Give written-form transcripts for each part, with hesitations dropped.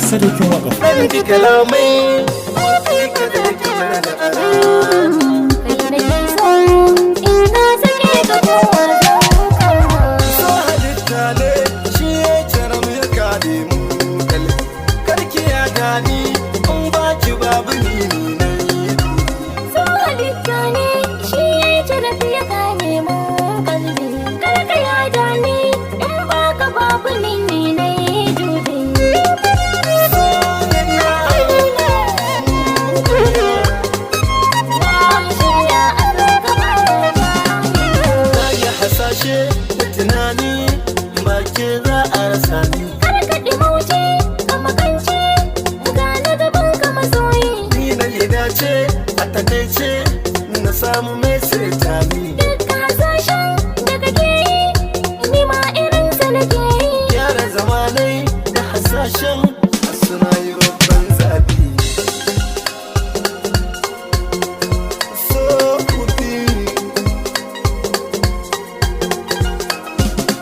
sarkin waka. ɗan ji kalamai kai da ke so in na sake ka kowa zan kama. So halitta ne shi ya jaram ya gane mu kalli karki ya gani in baki babu ni na yi. So halitta ne shi ya jarabi ya gane mu kalbi karka ya dani in baka babu ni na yi dubi. Hasashe da tunani ba ke za a rasa ni. Karkaɗi mauce ka makance gane gaban ka masoyi. Ni na yi dace a takaice na samu mai sirta ni. Duk hasashen da kake yi ni ma irin sa nake yi. Gyara zamanai da hasashen suna yi babban zabi. So kudi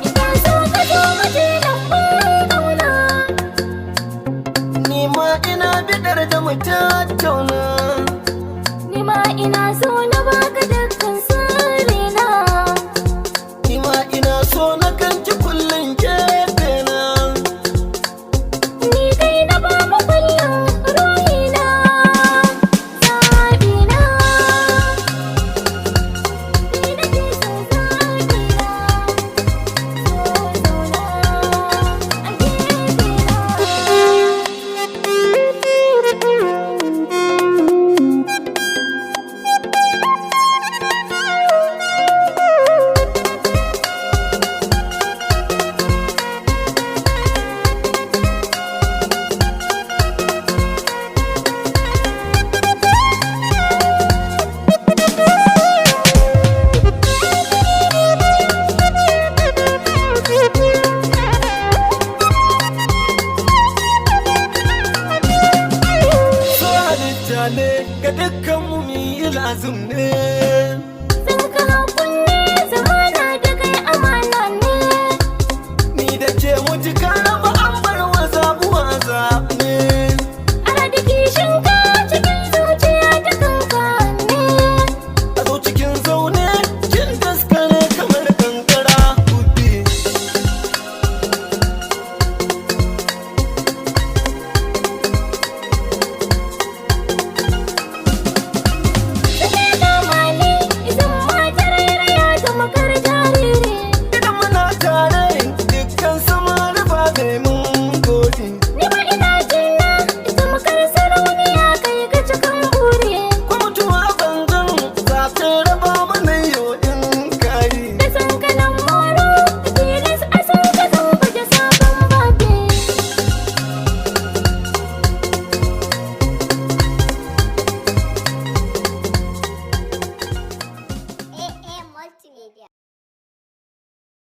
Ina so ka zo mu je lambun ƙauna. ni ma ina bidar da mu tattauna. Ni ma ina so na baka dukkan sirrina. Ni ma ina so na kanki kullum gefe na. Ni kai na ba mu kullum ruhina zaɓina. Ni nake so zaɓina. So zauna a So halitta ne ga dukkan mu yi lazum ne.